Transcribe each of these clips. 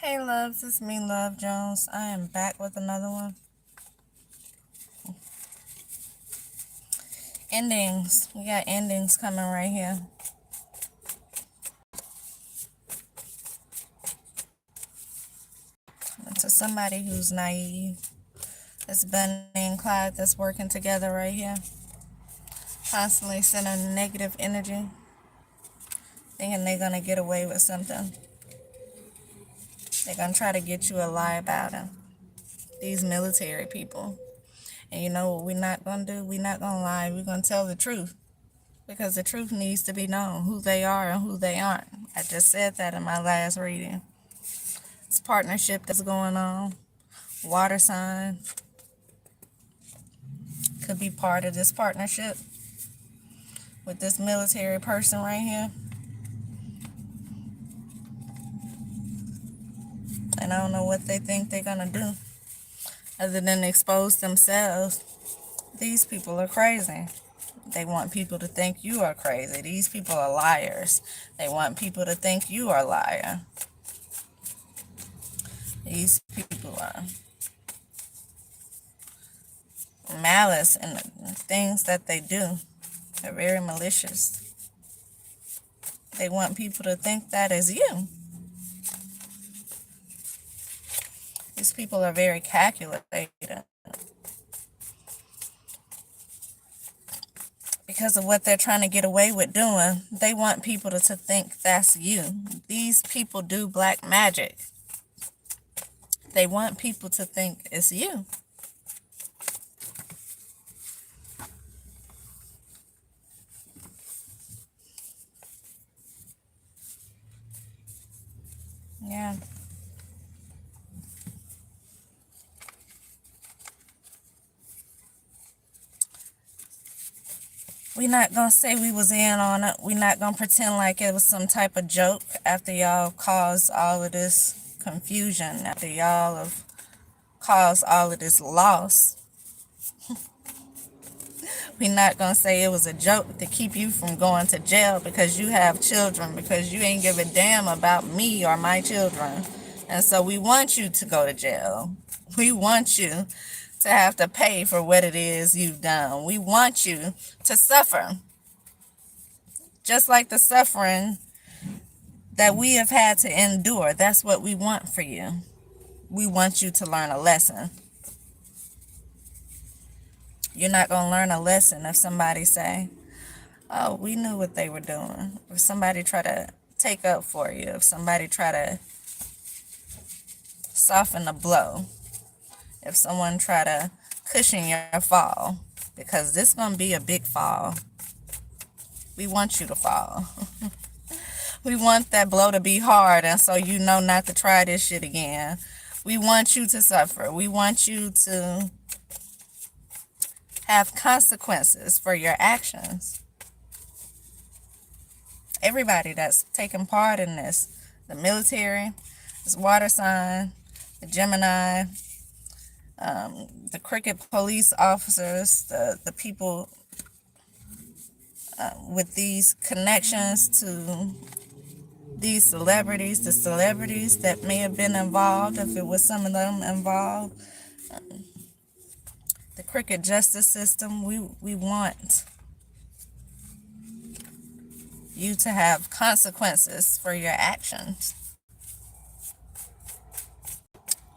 Hey loves, it's me, Love Jones. I am back with another one. Endings. We got endings coming right here. To somebody who's naive. It's Bunny and Clyde that's working together right here. Constantly sending negative energy. Thinking they're going to get away with something. They're going to try to get you a lie about them. These military people. And you know what we're not going to do? We're not going to lie. We're going to tell the truth. Because the truth needs to be known, who they are and who they aren't. I just said that in my last reading. This partnership that's going on, water sign, could be part of this partnership with this military person right here. And I don't know what they think they're going to do other than expose themselves. These people are crazy. They want people to think you are crazy. These people are liars. They want people to think you are a liar. These people are malice in the things that they do. They're very malicious. They want people to think that is you. These people are very calculated. Because of what they're trying to get away with doing, they want people to think that's you. These people do black magic. They want people to think it's you. Yeah. We're not going to say we was in on it. We're not going to pretend like it was some type of joke after y'all caused all of this confusion, after y'all have caused all of this loss. We're not going to say it was a joke to keep you from going to jail because you have children, because you ain't give a damn about me or my children. And so we want you to go to jail. We want you to have to pay for what it is you've done. We want you to suffer. Just like the suffering that we have had to endure. That's what we want for you. We want you to learn a lesson. You're not going to learn a lesson if somebody say, oh, we knew what they were doing. If somebody try to take up for you. If somebody try to soften the blow. If someone try to cushion your fall. Because this is going to be a big fall. We want you to fall. We want that blow to be hard, and so you know not to try this shit again. We want you to suffer. We want you to have consequences for your actions. Everybody that's taking part in this, the military, this water sign, the Gemini, the cricket police officers, the people with these connections to these celebrities, the celebrities that may have been involved, if it was some of them involved, the cricket justice system, we want you to have consequences for your actions.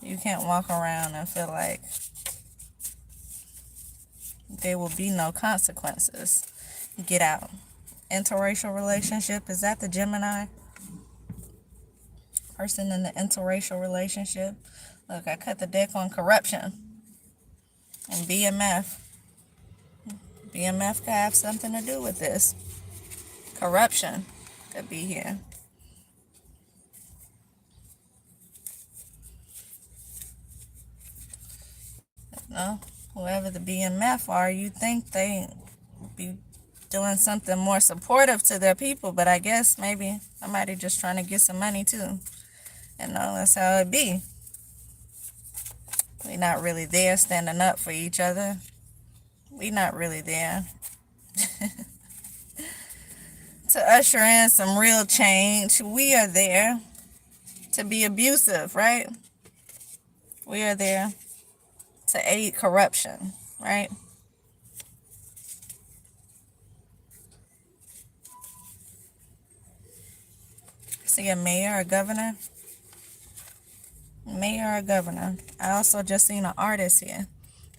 You can't walk around and feel like there will be no consequences. Get out. Interracial relationship, is that the Gemini? Person in the interracial relationship. Look, I cut the deck on corruption and BMF. BMF could have something to do with this. Corruption could be here. No, whoever the BMF are, you think they be doing something more supportive to their people, but I guess maybe somebody just trying to get some money too. And no, that's how it be. We not really there standing up for each other. We not really there to usher in some real change. We are there to be abusive, right? We are there to aid corruption, right? See a mayor or governor? Mayor or governor. I also just seen an artist here.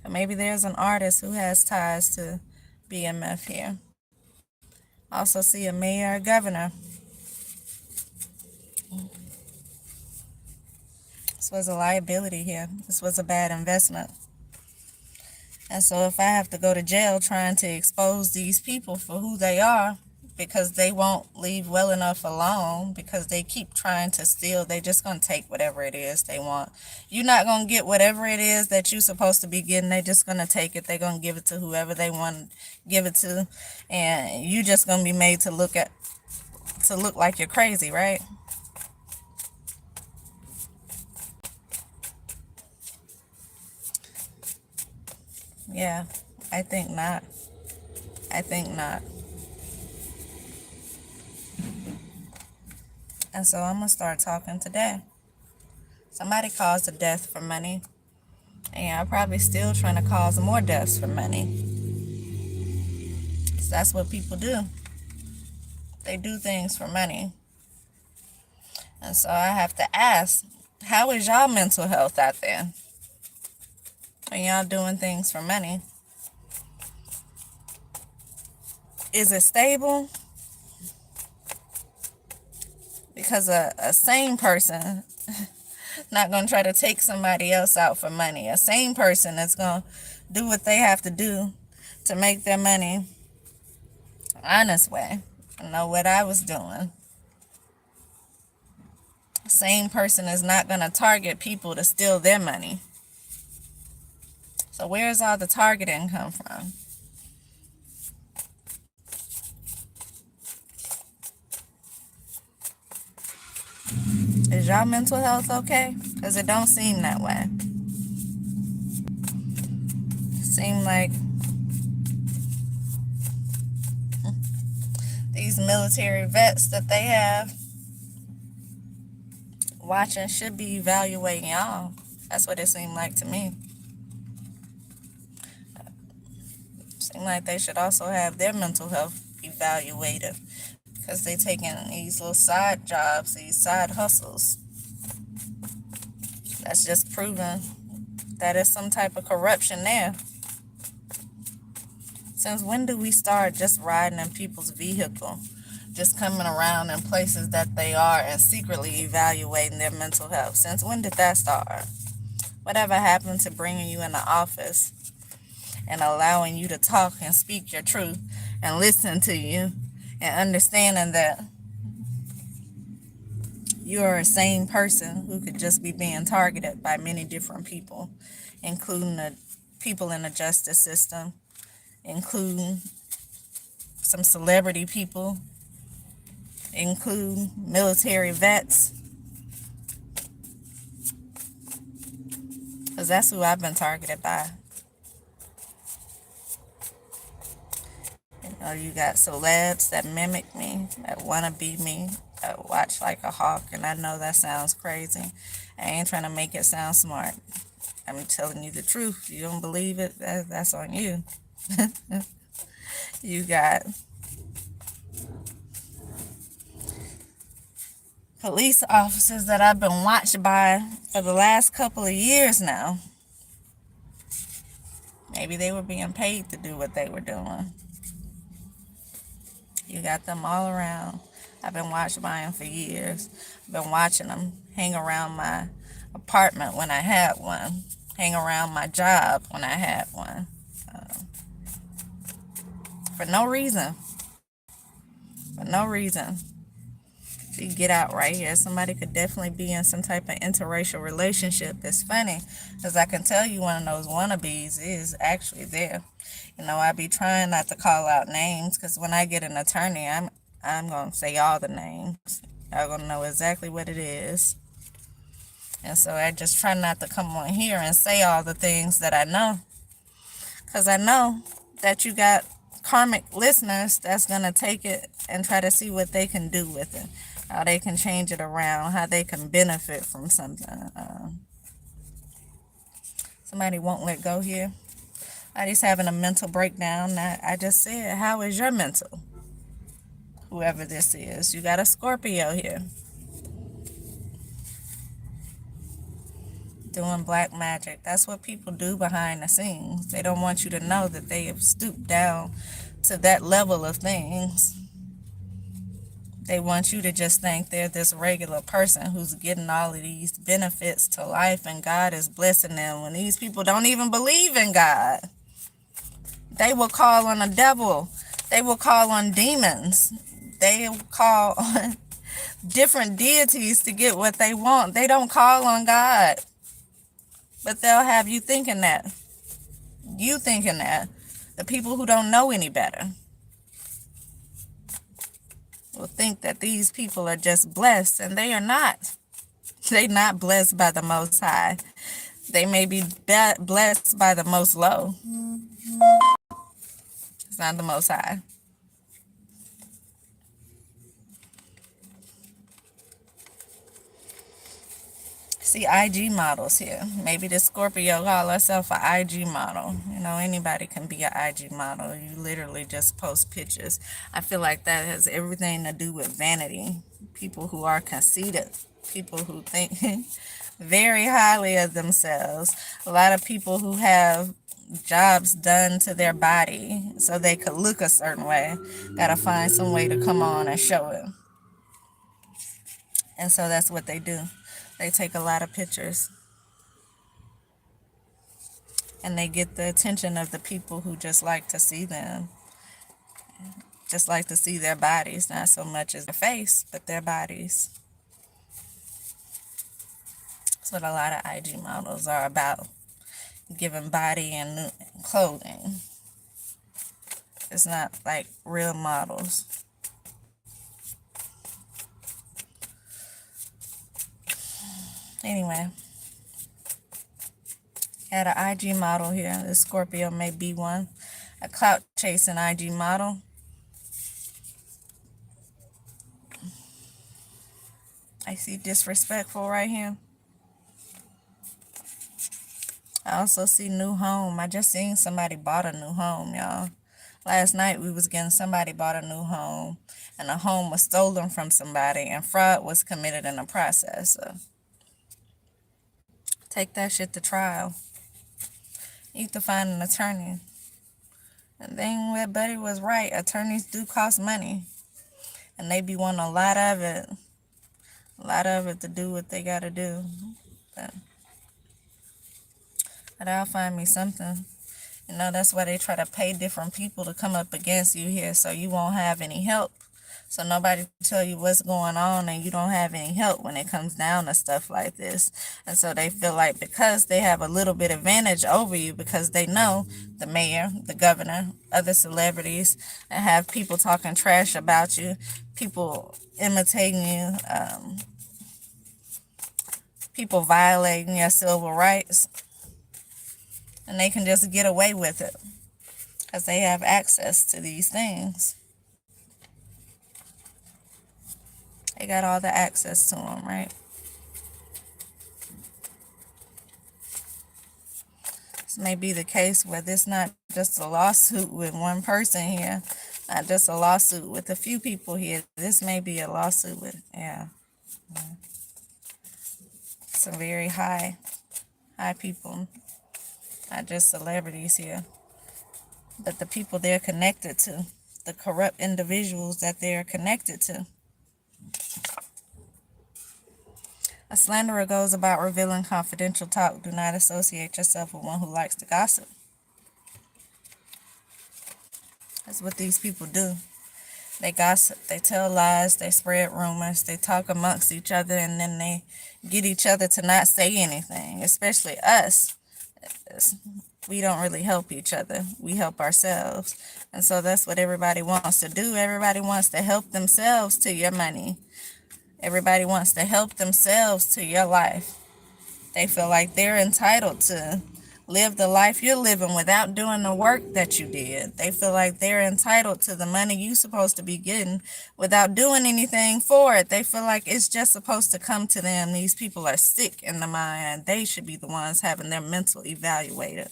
Maybe there's an artist who has ties to BMF here. Also see a mayor or governor. This was a liability here. This was a bad investment. And so if I have to go to jail trying to expose these people for who they are, because they won't leave well enough alone, because they keep trying to steal, they just going to take whatever it is they want. You're not going to get whatever it is that you're supposed to be getting. They just going to take it. They're going to give it to whoever they want to give it to. And you just going to be made to look like you're crazy, right? Yeah, I think not. I think not. And so I'm going to start talking today. Somebody caused a death for money. And I'm probably still trying to cause more deaths for money. So that's what people do. They do things for money. And so I have to ask, how is y'all mental health out there? When y'all doing things for money? Is it stable? Because a sane person not going to try to take somebody else out for money. A sane person is going to do what they have to do to make their money honest way. I know what I was doing. A sane person is not going to target people to steal their money. So where's all the targeting come from? Is y'all mental health okay? Because it don't seem that way. It seem like these military vets that they have watching should be evaluating y'all. That's what it seemed like to me. It seemed like they should also have their mental health evaluated, because they taking these little side jobs, these side hustles. That's just proving that there's some type of corruption there. Since when do we start just riding in people's vehicle, just coming around in places that they are and secretly evaluating their mental health? Since when did that start? Whatever happened to bringing you in the office and allowing you to talk and speak your truth and listen to you and understanding that you're a sane person who could just be being targeted by many different people, including the people in the justice system, including some celebrity people, including military vets? Because that's who I've been targeted by. You got celebs that mimic me, that want to be me, that watch like a hawk. And I know that sounds crazy. I ain't trying to make it sound smart. I'm telling you the truth. You don't believe it, that's on you. You got police officers that I've been watched by for the last couple of years now. Maybe they were being paid to do what they were doing. You got them all around. I've been watched by them for years. I've been watching them hang around my apartment when I had one, hang around my job when I had one, for no reason. For no reason. You get out right here. Somebody could definitely be in some type of interracial relationship. It's funny, because I can tell you one of those wannabes is actually there. I be trying not to call out names, because when I get an attorney, I'm going to say all the names. Y'all going to know exactly what it is. And so I just try not to come on here and say all the things that I know, because I know that you got karmic listeners that's going to take it and try to see what they can do with it. how they can change it around, how they can benefit from something. Somebody won't let go here. Somebody's having a mental breakdown. I just said, how is your mental? Whoever this is. You got a Scorpio here. Doing black magic. That's what people do behind the scenes. They don't want you to know that they have stooped down to that level of things. They want you to just think they're this regular person who's getting all of these benefits to life and God is blessing them when these people don't even believe in God. They will call on the devil. They will call on demons. They will call on different deities to get what they want. They don't call on God. But they'll have you thinking that. You thinking that. The people who don't know any better will think that these people are just blessed, and they are not. They're not blessed by the Most High. They may be blessed by the Most Low. It's not the Most High. See IG models here. Maybe the Scorpio call herself an IG model. You know, anybody can be an IG model. You literally just post pictures. I feel like that has everything to do with vanity. People who are conceited. People who think very highly of themselves. A lot of people who have jobs done to their body so they could look a certain way. Gotta find some way to come on and show it. And so that's what they do. They take a lot of pictures. And they get the attention of the people who just like to see them. Just like to see their bodies. Not so much as their face, but their bodies. That's what a lot of IG models are about. Giving body and clothing. It's not like real models. Anyway, had an IG model here. The Scorpio may be one. A clout chasing IG model. I see disrespectful right here. I also see new home. I just seen somebody bought a new home, y'all. Last night we was getting somebody bought a new home. And the home was stolen from somebody. And fraud was committed in the process. So take that shit to trial. You have to find an attorney. And then what Buddy was right. Attorneys do cost money. And they be wanting a lot of it. A lot of it to do what they got to do. But I'll find me something. You know, that's why they try to pay different people to come up against you here so you won't have any help. So nobody tell you what's going on and you don't have any help when it comes down to stuff like this. And so they feel like because they have a little bit advantage over you because they know the mayor, the governor, other celebrities, and have people talking trash about you, people imitating you, people violating your civil rights. And they can just get away with it because they have access to these things. They got all the access to them, right? This may be the case where this not just a lawsuit with one person here, not just a lawsuit with a few people here. This may be a lawsuit with, some very high people, not just celebrities here, but the people they're connected to, the corrupt individuals that they're connected to. A slanderer goes about revealing confidential talk. Do not associate yourself with one who likes to gossip. That's what these people do. They gossip, they tell lies, they spread rumors, they talk amongst each other, and then they get each other to not say anything, especially us. We don't really help each other. We help ourselves. And so that's what everybody wants to do. Everybody wants to help themselves to your money. Everybody wants to help themselves to your life. They feel like they're entitled to live the life you're living without doing the work that you did. They feel like they're entitled to the money you supposed to be getting without doing anything for it. They feel like it's just supposed to come to them. These people are sick in the mind, and they should be the ones having their mental evaluated,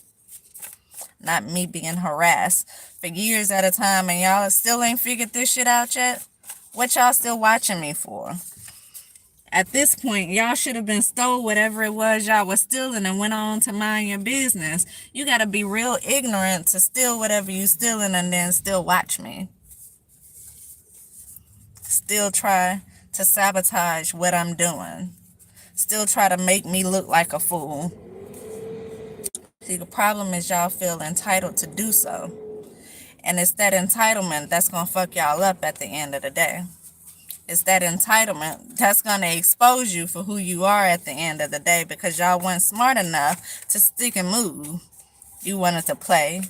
not me being harassed for years at a time, and y'all still ain't figured this shit out yet. What y'all still watching me for? At this point, y'all should have been stole whatever it was y'all was stealing and went on to mind your business. You got to be real ignorant to steal whatever you stealing and then still watch me. Still try to sabotage what I'm doing. Still try to make me look like a fool. See, the problem is y'all feel entitled to do so. And it's that entitlement that's going to fuck y'all up at the end of the day. It's that entitlement that's going to expose you for who you are at the end of the day, because y'all weren't smart enough to stick and move. You wanted to play,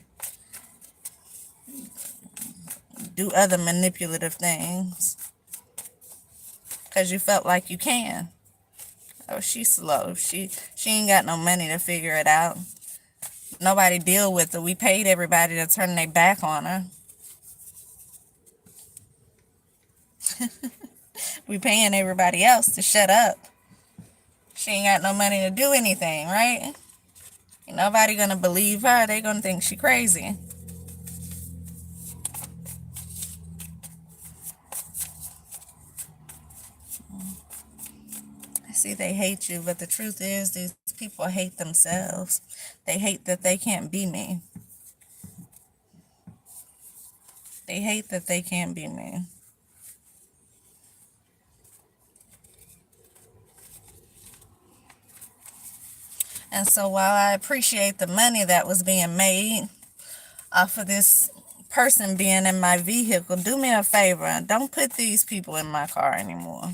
do other manipulative things, because you felt like you can. Oh, she's slow. She ain't got no money to figure it out. Nobody deal with her. We paid everybody to turn their back on her. We paying everybody else to shut up. She ain't got no money to do anything, right? Ain't nobody gonna believe her. They gonna think she crazy. See, they hate you, but the truth is these people hate themselves. They hate that they can't be me. They hate that they can't be me. And so while I appreciate the money that was being made off of this person being in my vehicle, do me a favor and don't put these people in my car anymore.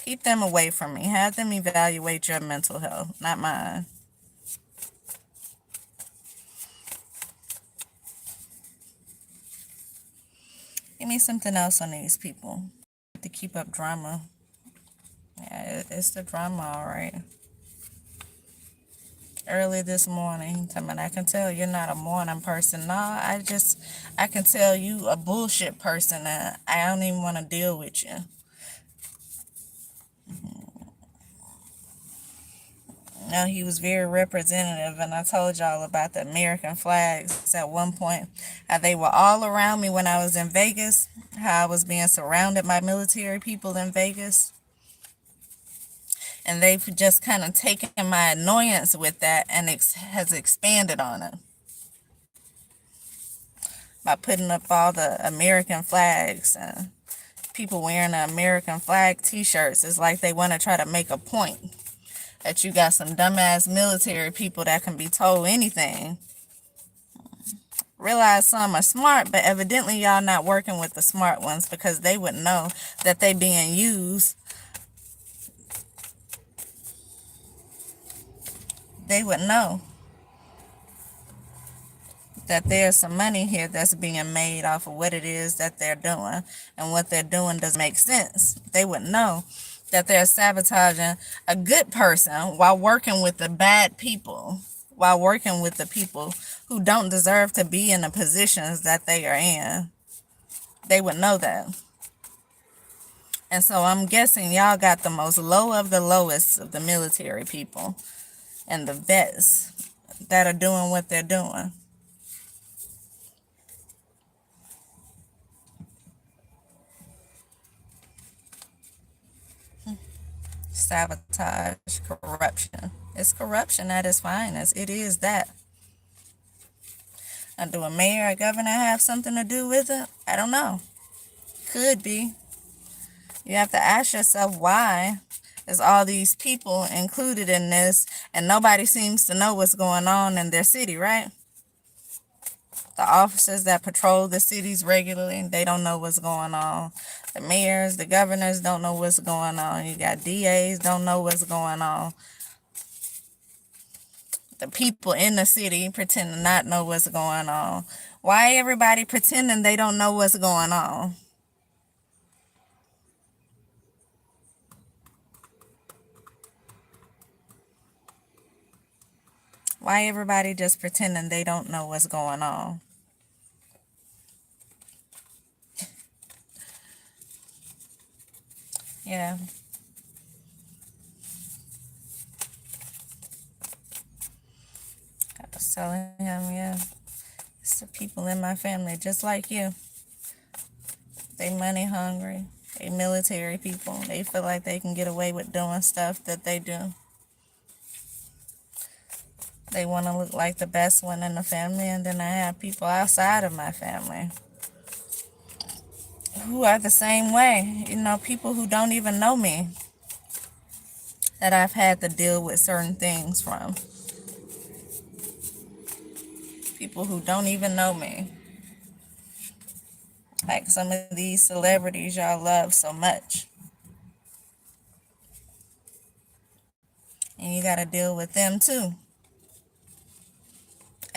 Keep them away from me. Have them evaluate your mental health, not mine. Give me something else on these people to keep up drama. Yeah, it's the drama, all right. Early this morning, I can tell you're not a morning person. No, I can tell you a bullshit person, and I don't even want to deal with you. No, he was very representative, and I told y'all about the American flags at one point, how they were all around me when I was in Vegas, how I was being surrounded by military people in Vegas. And they've just kind of taken my annoyance with that and has expanded on it by putting up all the American flags and people wearing the American flag t-shirts. It's like they want to try to make a point that you got some dumbass military people that can be told anything. Realize some are smart, but evidently y'all not working with the smart ones, because they would know that they being used. They would know that there's some money here that's being made off of what it is that they're doing, and what they're doing doesn't make sense. They would know that they're sabotaging a good person while working with the bad people, while working with the people who don't deserve to be in the positions that they are in. They would know that. And so I'm guessing y'all got the most low of the lowest of the military people and the vets that are doing what they're doing. Sabotage, corruption. It's corruption at its finest. It is that. Now, do a mayor or governor have something to do with it? I don't know. Could be. You have to ask yourself, why is all these people included in this and nobody seems to know what's going on in their city, right? The officers that patrol the cities regularly, they don't know what's going on. The mayors, the governors don't know what's going on. You got DAs don't know what's going on. The people in the city pretend to not know what's going on. Why everybody pretending they don't know what's going on? Why everybody just pretending they don't know what's going on? Yeah, I was telling him, yeah, it's the people in my family just like you. They money hungry. They military people. They feel like they can get away with doing stuff that they do. They want to look like the best one in the family, and then I have people outside of my family who are the same way. You know, people who don't even know me that I've had to deal with certain things from. People who don't even know me. Like some of these celebrities y'all love so much. And you got to deal with them too.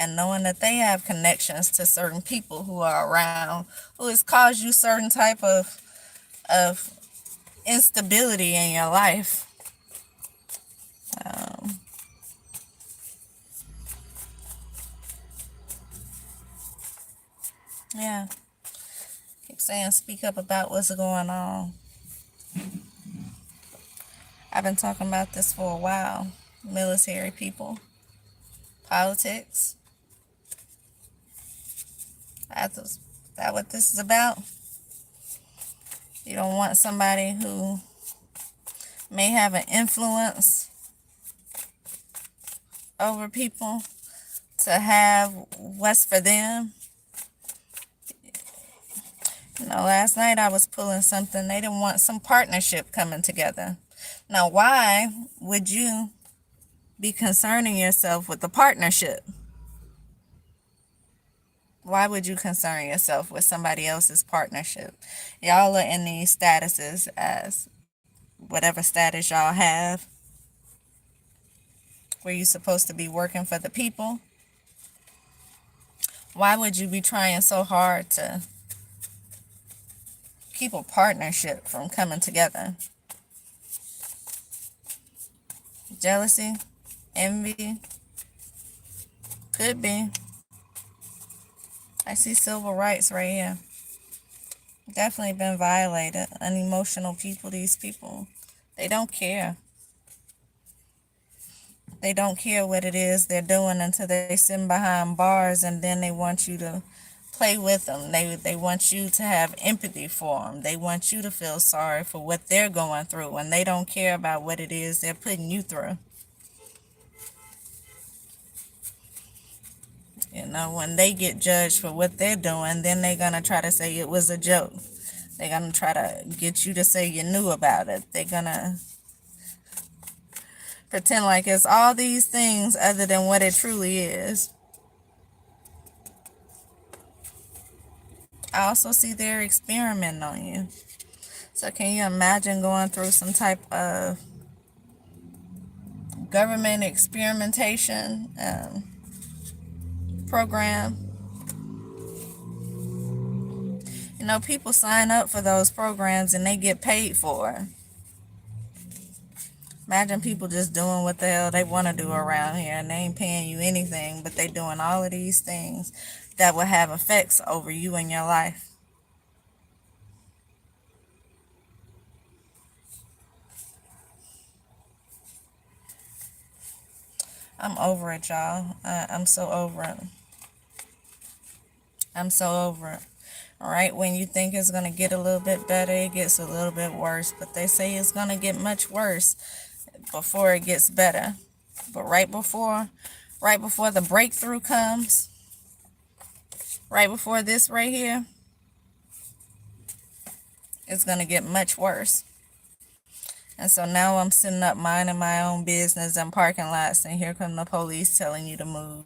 And knowing that they have connections to certain people who are around, who has caused you certain type of instability in your life. Um, yeah, keep saying speak up about what's going on. I've been talking about this for a while. Military people, politics. That's that what this is about. You don't want somebody who may have an influence over people to have what's for them. You know, last night I was pulling something. They didn't want some partnership coming together. Now, why would you be concerning yourself with the partnership? Why would you concern yourself with somebody else's partnership? Y'all are in these statuses as whatever status y'all have, where you're supposed to be working for the people. Why would you be trying so hard to keep a partnership from coming together? Jealousy, envy, could be. I see civil rights right here. Definitely been violated. Unemotional people, these people, they don't care. They don't care what it is they're doing until they sit behind bars, and then they want you to play with them. They want you to have empathy for them. They want you to feel sorry for what they're going through, and they don't care about what it is they're putting you through. You know, when they get judged for what they're doing, then they're going to try to say it was a joke. They're going to try to get you to say you knew about it. They're going to pretend like it's all these things other than what it truly is. I also see they're experimenting on you. So can you imagine going through some type of government experimentation program? You know, people sign up for those programs and they get paid for it. Imagine people just doing what the hell they want to do around here, and they ain't paying you anything, but they doing all of these things that will have effects over you and your life. I'm over it, y'all. I'm so over it. I'm so over it. All right, when you think it's going to get a little bit better, it gets a little bit worse. But they say it's going to get much worse before it gets better. But right before the breakthrough comes, right before this right here, it's going to get much worse. And so now I'm sitting up minding my own business in parking lots, and here come the police telling you to move.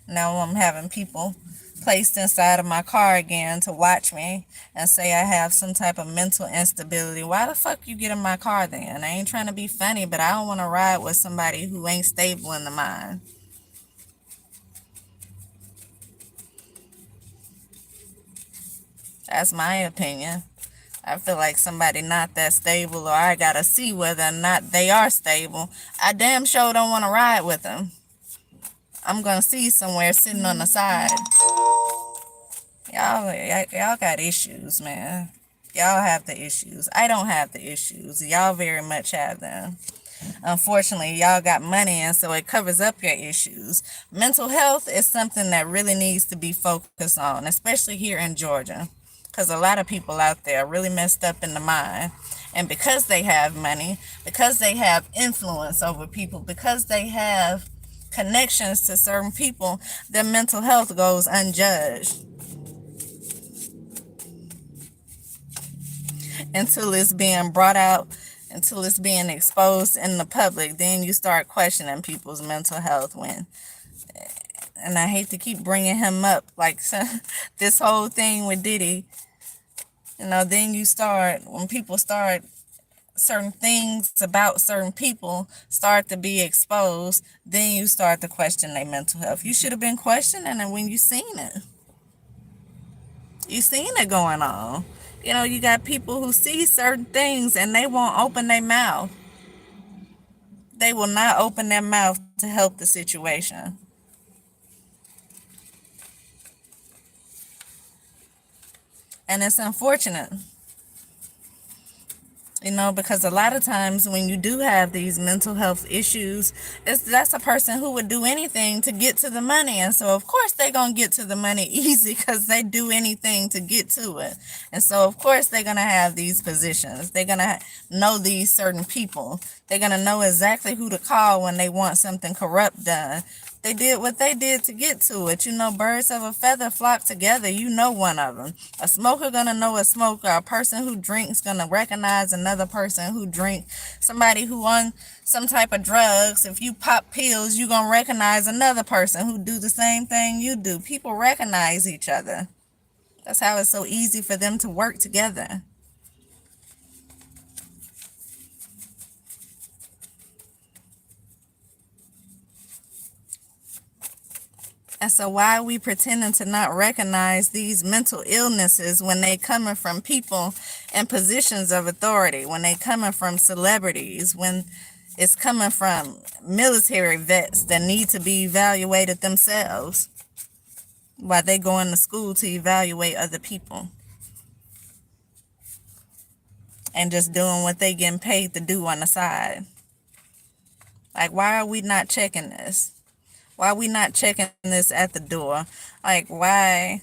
Now I'm having people placed inside of my car again to watch me and say I have some type of mental instability. Why the fuck you get in my car then? I ain't trying to be funny, but I don't want to ride with somebody who ain't stable in the mind. That's my opinion. I feel like somebody not that stable, or I gotta see whether or not they are stable. I damn sure don't want to ride with them. I'm gonna see somewhere sitting on the side. Y'all got issues, man. Y'all have the issues. I don't have the issues. Y'all very much have them. Unfortunately, y'all got money, and so it covers up your issues. Mental health is something that really needs to be focused on, especially here in Georgia, because a lot of people out there are really messed up in the mind. And because they have money, because they have influence over people, because they have connections to certain people, their mental health goes unjudged until it's being brought out, until it's being exposed in the public. Then you start questioning people's mental health. And I hate to keep bringing him up, like this whole thing with Diddy, then when people start, certain things about certain people start to be exposed, then you start to question their mental health. You should have been questioning it when you seen it. You seen it going on. You got people who see certain things and they won't open their mouth. They will not open their mouth to help the situation. And it's unfortunate. Because a lot of times when you do have these mental health issues, that's a person who would do anything to get to the money. And so, of course, they're going to get to the money easy because they do anything to get to it. And so, of course, they're going to have these positions. They're going to know these certain people. They're going to know exactly who to call when they want something corrupt done. They did what they did to get to it. Birds of a feather flock together. One of them. A smoker gonna know a smoker. A person who drinks gonna recognize another person who drink. Somebody who on some type of drugs. If you pop pills, you gonna recognize another person who do the same thing you do. People recognize each other. That's how it's so easy for them to work together. And so why are we pretending to not recognize these mental illnesses when they coming from people in positions of authority, when they coming from celebrities, when it's coming from military vets that need to be evaluated themselves while they going to school to evaluate other people and just doing what they getting paid to do on the side? Like, why are we not checking this? Why are we not checking this at the door? Like, why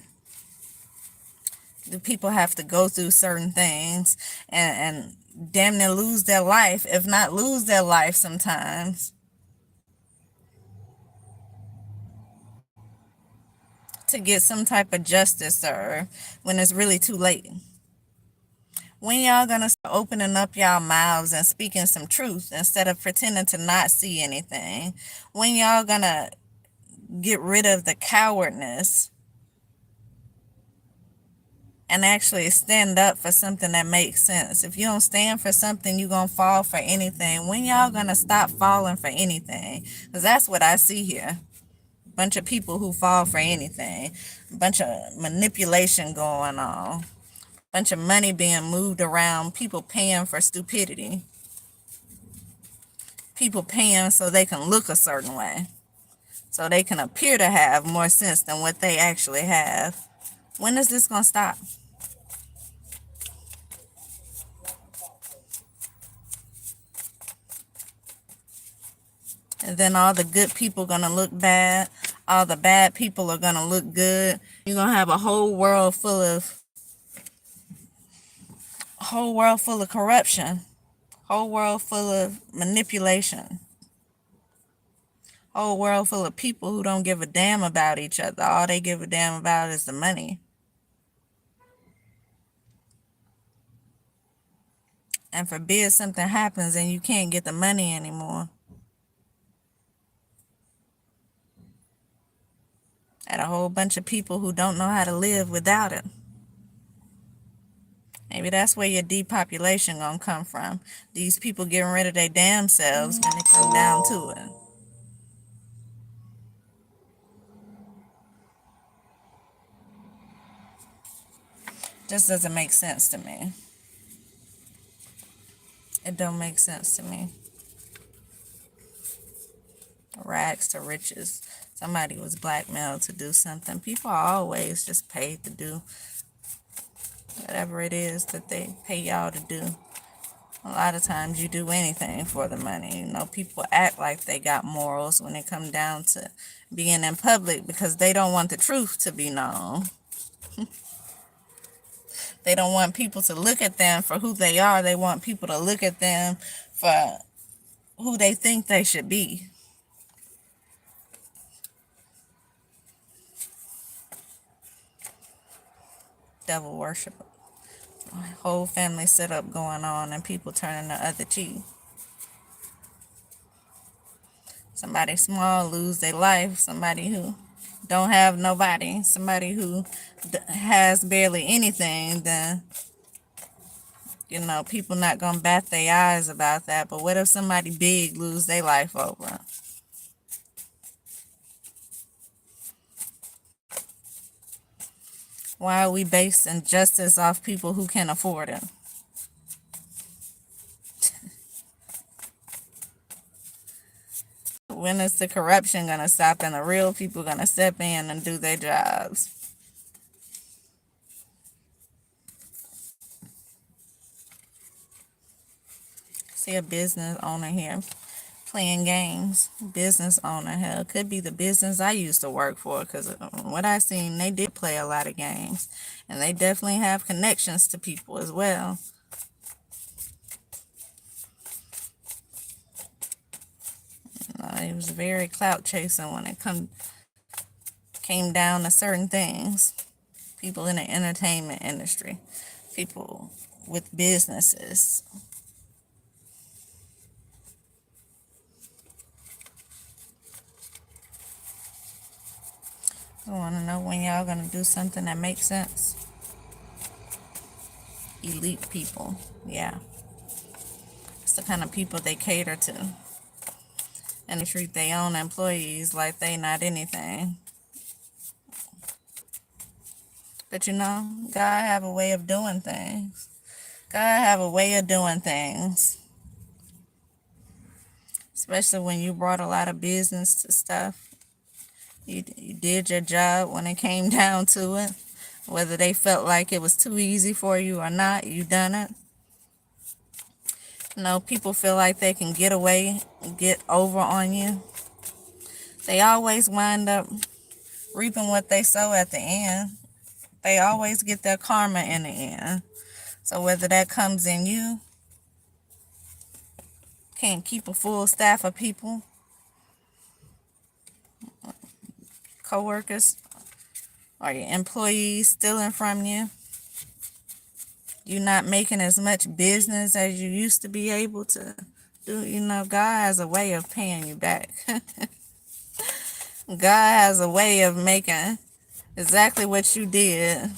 do people have to go through certain things and damn near lose their life, if not lose their life sometimes, to get some type of justice served when it's really too late? When y'all gonna start opening up y'all mouths and speaking some truth instead of pretending to not see anything? When y'all gonna get rid of the cowardness and actually stand up for something that makes sense? If you don't stand for something, you're going to fall for anything. When y'all going to stop falling for anything? Because that's what I see here. A bunch of people who fall for anything. A bunch of manipulation going on. A bunch of money being moved around. People paying for stupidity. People paying so they can look a certain way. So they can appear to have more sense than what they actually have. When is this going to stop? And then all the good people going to look bad. All the bad people are going to look good. You're going to have a whole world full of corruption. Whole world full of manipulation. Whole world full of people who don't give a damn about each other. All they give a damn about is the money. And forbid something happens and you can't get the money anymore. And a whole bunch of people who don't know how to live without it. Maybe that's where your depopulation gonna come from. These people getting rid of their damn selves when it come down to it. Just doesn't make sense to me. It don't make sense to me. Rags to riches. Somebody was blackmailed to do something. People are always just paid to do whatever it is that they pay y'all to do. A lot of times you do anything for the money. People act like they got morals when it comes down to being in public because they don't want the truth to be known. They don't want people to look at them for who they are. They want people to look at them for who they think they should be. Devil worship. Whole family setup going on and people turning the other cheek. Somebody small lose their life. Somebody who don't have nobody. Somebody who has barely anything. Then, people not going to bat their eyes about that. But what if somebody big lose their life over it? Why are we basing justice off people who can afford it? When is the corruption going to stop and the real people going to step in and do their jobs? See a business owner here playing games. Business owner, hell, could be the business I used to work for, because what I seen, they did play a lot of games, and they definitely have connections to people as well. It was very clout chasing when it came down to certain things. People in the entertainment industry, people with businesses. I want to know when y'all going to do something that makes sense. Elite people, yeah. It's the kind of people they cater to. And they treat their own employees like they not anything. But God have a way of doing things. God have a way of doing things. Especially when you brought a lot of business to stuff. You did your job when it came down to it. Whether they felt like it was too easy for you or not, you done it. People feel like they can get over on you. They always wind up reaping what they sow at the end. They always get their karma in the end. So whether that comes in you, can't keep a full staff of people, co-workers, or your employees stealing from you, you're not making as much business as you used to be able to do. God has a way of paying you back. God has a way of making exactly what you did,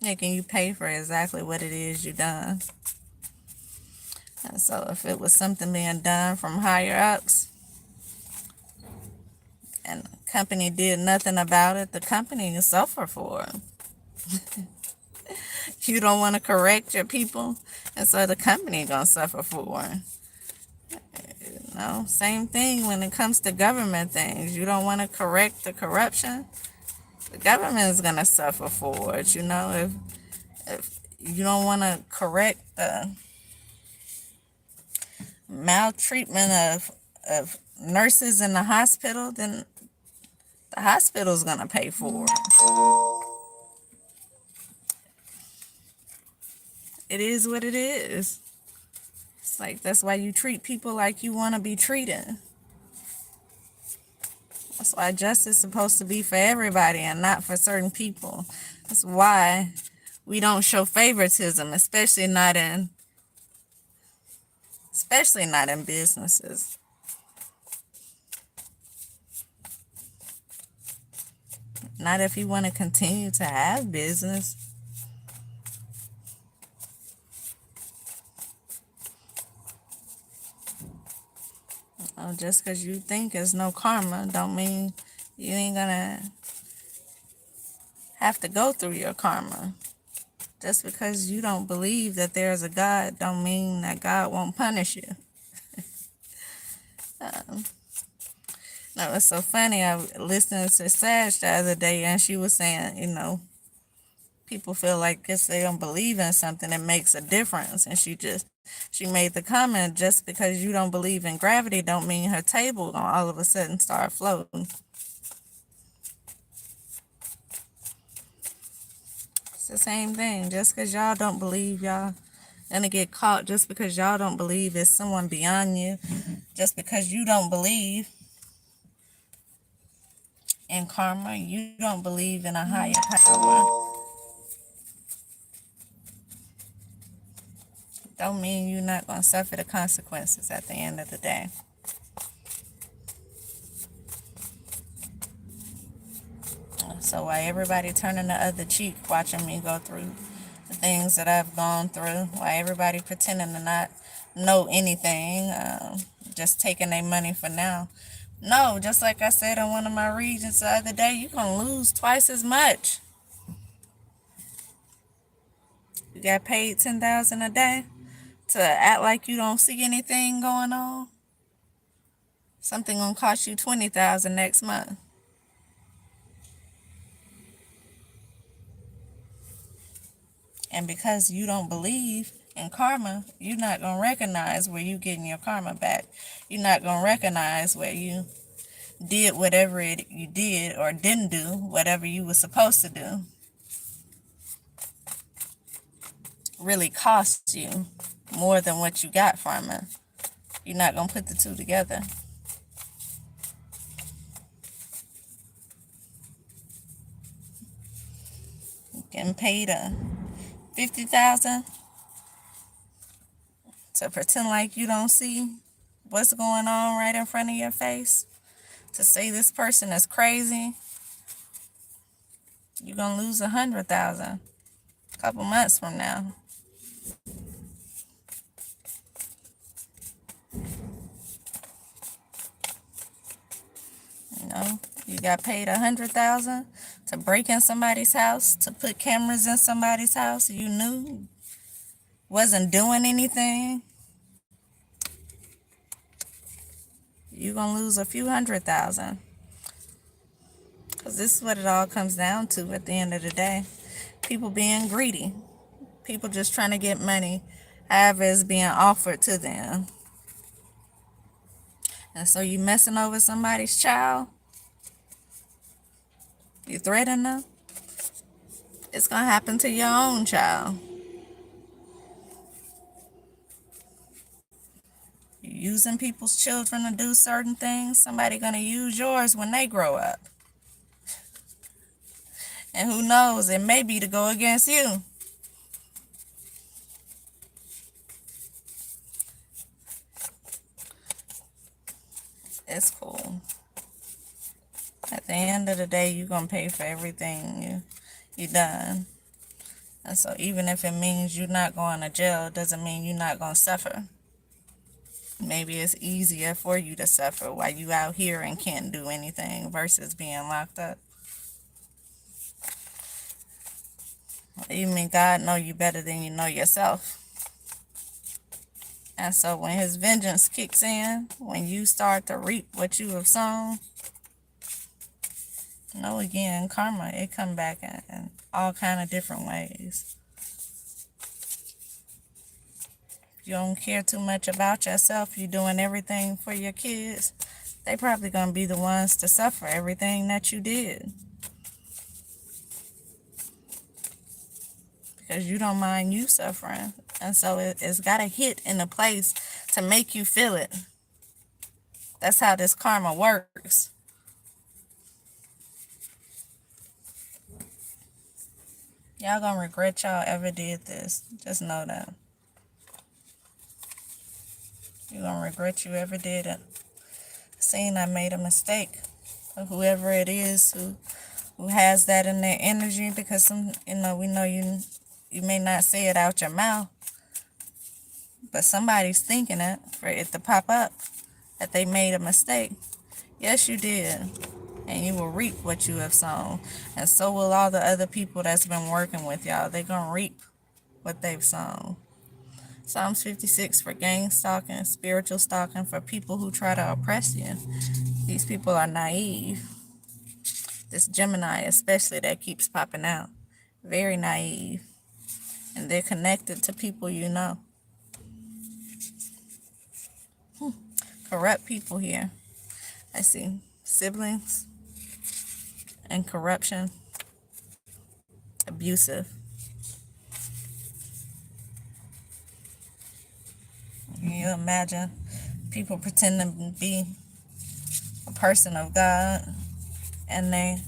making you pay for exactly what it is you done. And so if it was something being done from higher ups and the company did nothing about it, the company will suffer for it. You don't want to correct your people, and so the company gonna suffer for it. Same thing when it comes to government things. You don't want to correct the corruption, the government is gonna suffer for it. If you don't want to correct the maltreatment of nurses in the hospital, then the hospital's gonna pay for it. It is what it is. It's like, that's why you treat people like you want to be treated. That's why justice is supposed to be for everybody and not for certain people. That's why we don't show favoritism, especially not in businesses. Not if you want to continue to have business. Just because you think there's no karma don't mean you ain't gonna have to go through your karma. Just because you don't believe that there's a God don't mean that God won't punish you. No, it's so funny. I was listening to Sage the other day, and she was saying, people feel like because they don't believe in something, it makes a difference. And she made the comment, just because you don't believe in gravity, don't mean her table gonna all of a sudden start floating. It's the same thing. Just because y'all don't believe y'all gonna get caught, just because y'all don't believe it's someone beyond you, just because you don't believe in karma, you don't believe in a higher power, don't mean you're not gonna suffer the consequences at the end of the day. So while everybody turning the other cheek, watching me go through the things that I've gone through, while everybody pretending to not know anything, just taking their money for now. No, just like I said in one of my readings the other day, you're going to lose twice as much. You got paid $10,000 a day to act like you don't see anything going on. Something going to cost you $20,000 next month. And because you don't believe in karma, you're not going to recognize where you getting your karma back. You're not going to recognize where you did whatever you did or didn't do whatever you were supposed to do. Really cost you more than what you got from it. You're not going to put the two together. Getting paid $50,000 to pretend like you don't see what's going on right in front of your face, to say this person is crazy, you're gonna lose $100,000 a couple months from now. You got paid $100,000 to break in somebody's house, to put cameras in somebody's house you knew wasn't doing anything. You're gonna lose a few $100,000. Because this is what it all comes down to at the end of the day. People being greedy. People just trying to get money however it's being offered to them. And so you messing over somebody's child, you threaten them, it's going to happen to your own child. You using people's children to do certain things, somebody going to use yours when they grow up. And who knows, it may be to go against you. It's cool. At the end of the day, you're going to pay for everything you done. And so even if it means you're not going to jail, it doesn't mean you're not going to suffer. Maybe it's easier for you to suffer while you out here and can't do anything versus being locked up. Even God know you better than you know yourself. And so when his vengeance kicks in, when you start to reap what you have sown, again, karma, it come back in all kind of different ways. If you don't care too much about yourself, you're doing everything for your kids, they probably going to be the ones to suffer everything that you did. Because you don't mind you suffering. And so it's got to hit in a place to make you feel it. That's how this karma works. Y'all gonna regret y'all ever did this. Just know that. You're gonna regret you ever did it. Seeing I made a mistake. Or whoever it is who has that in their energy, because we know you may not say it out your mouth, but somebody's thinking it for it to pop up that they made a mistake. Yes, you did. And you will reap what you have sown. And so will all the other people that's been working with y'all. They're going to reap what they've sown. Psalms 56 for gang stalking, spiritual stalking, for people who try to oppress you. These people are naive. This Gemini especially that keeps popping out. Very naive. And they're connected to people you know. Corrupt people here. I see siblings and corruption. Abusive. Can you imagine people pretend to be a person of God and they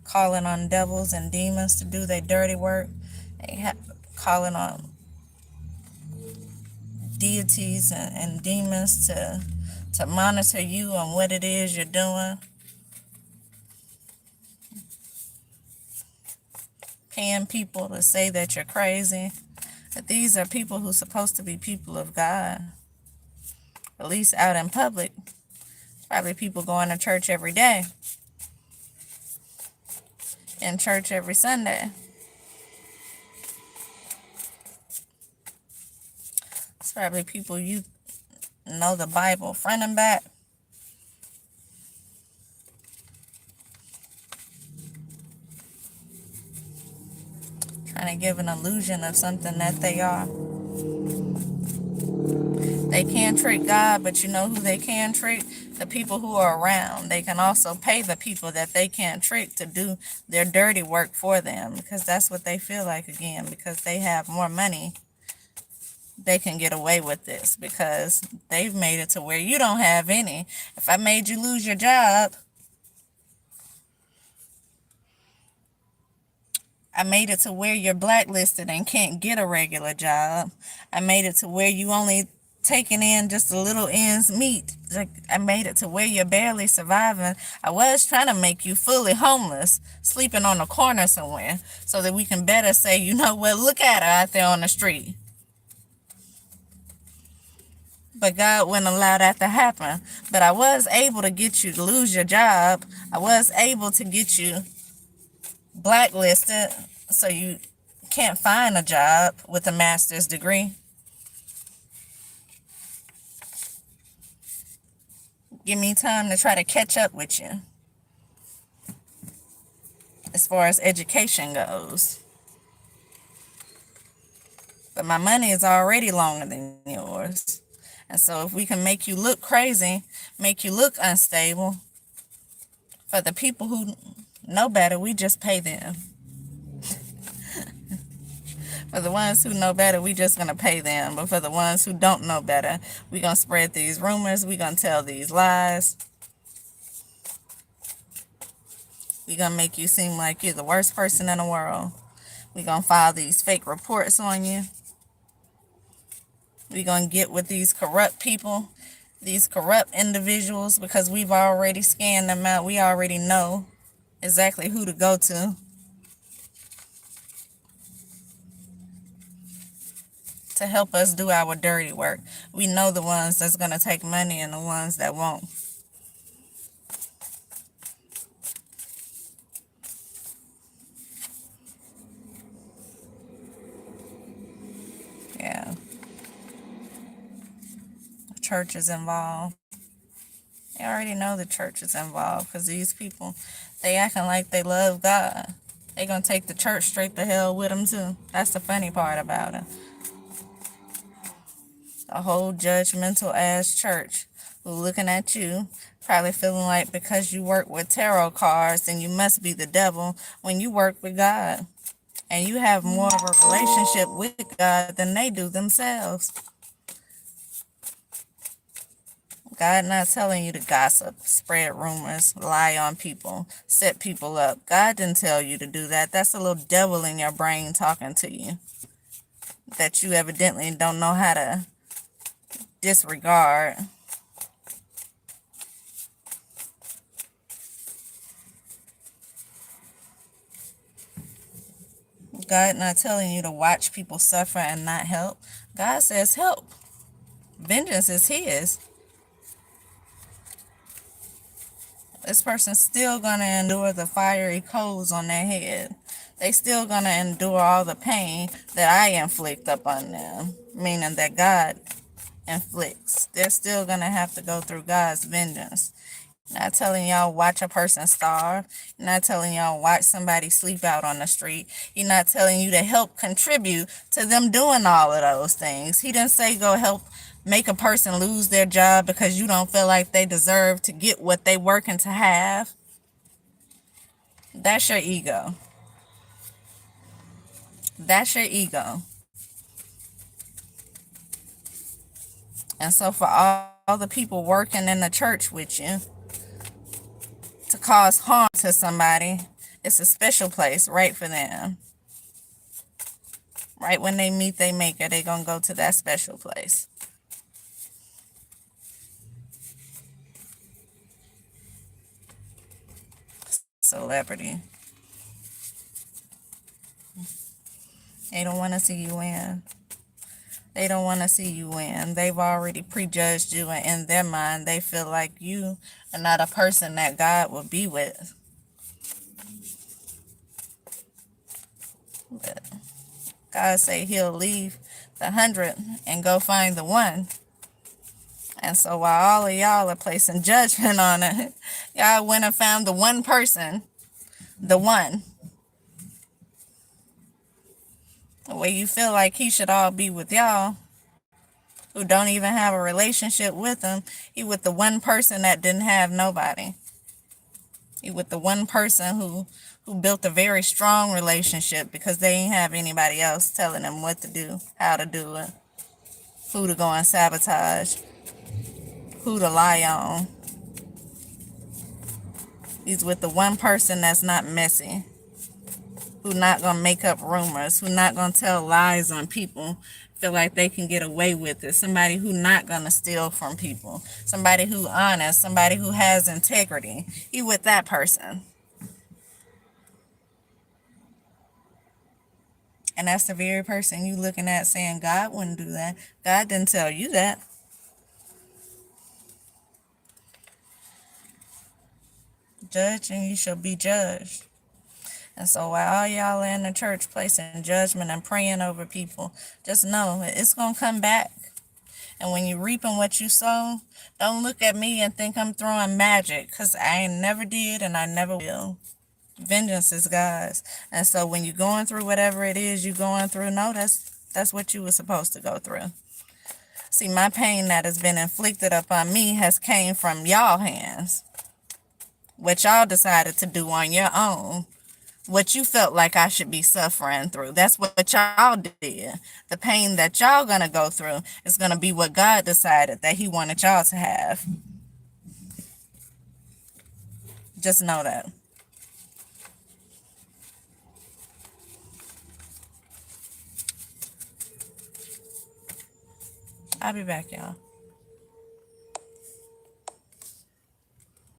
calling on devils and demons to do their dirty work? They calling on deities and demons to monitor you on what it is you're doing. Paying people to say that you're crazy. But these are people who's supposed to be people of God. At least out in public. Probably people going to church every day. In church every Sunday. It's probably people you know the Bible front and back. Trying to give an illusion of something that they are. They can't trick God, but you know who they can trick? The people who are around. They can also pay the people that they can't trick to do their dirty work for them, because that's what they feel like again, because they have more money. They can get away with this because they've made it to where you don't have any. If I made you lose your job, I made it to where you're blacklisted and can't get a regular job. I made it to where you only taking in just a little ends meet. Like, I made it to where you're barely surviving. I was trying to make you fully homeless, sleeping on a corner somewhere, so that we can better say, you know what, look at her out there on the street. But God wouldn't allow that to happen. But I was able to get you to lose your job. I was able to get you blacklisted so you can't find a job with a master's degree. Give me time to try to catch up with you as far as education goes. But my money is already longer than yours. And so if we can make you look crazy, make you look unstable, for the people who know better, we just pay them. For the ones who know better, we just going to pay them. But for the ones who don't know better, we going to spread these rumors. We going to tell these lies. We going to make you seem like you're the worst person in the world. We going to file these fake reports on you. We going to get with these corrupt people, these corrupt individuals, because we've already scanned them out. We already know exactly who to go to. To help us do our dirty work. We know the ones that's going to take money and the ones that won't. Yeah. The church is involved. You already know the church is involved because these people, they acting like they love God. They going to take the church straight to hell with them too. That's the funny part about it. A whole judgmental ass church who looking at you, probably feeling like because you work with tarot cards, then you must be the devil, when you work with God. And you have more of a relationship with God than they do themselves. God not telling you to gossip, spread rumors, lie on people, set people up. God didn't tell you to do that. That's a little devil in your brain talking to you that you evidently don't know how to disregard. God not telling you to watch people suffer and not help. God says help. Vengeance is his. This person's still going to endure the fiery coals on their head. They still going to endure all the pain that I inflict upon them, meaning that God inflicts. They're still going to have to go through God's vengeance. Not telling y'all watch a person starve. Not telling y'all watch somebody sleep out on the street. He's not telling you to help contribute to them doing all of those things. He didn't say go help make a person lose their job because you don't feel like they deserve to get what they working to have. That's your ego. That's your ego. And so for all the people working in the church with you to cause harm to somebody, it's a special place right for them. Right when they meet their maker, they're going to go to that special place. Celebrity. They don't want to see you win. They don't want to see you win. They've already prejudged you, and in their mind, they feel like you are not a person that God will be with. But God say he'll leave the 100 and go find the one. And so while all of y'all are placing judgment on it, y'all went and found the one person, the one, where you feel like he should all be with y'all, who don't even have a relationship with him. He with the one person that didn't have nobody. He with the one person who built a very strong relationship because they ain't have anybody else telling them what to do, how to do it, who to go and sabotage, who to lie on. He's with the one person that's not messy, who not gonna make up rumors, who not gonna tell lies on people, feel like they can get away with it. Somebody who not gonna steal from people, somebody who honest, somebody who has integrity. He with that person. And that's the very person you looking at saying God wouldn't do that. God didn't tell you that. Judge and you shall be judged. And so while all y'all are in the church placing judgment and praying over people, just know it's going to come back. And when you're reaping what you sow, don't look at me and think I'm throwing magic, because I ain't never did and I never will. Vengeance is God's. And so when you're going through whatever it is you're going through, know that's what you were supposed to go through. See, my pain that has been inflicted upon me has came from y'all hands. What y'all decided to do on your own. What you felt like I should be suffering through. That's what y'all did. The pain that y'all gonna go through is gonna be what God decided that he wanted y'all to have. Just know that. I'll be back, y'all.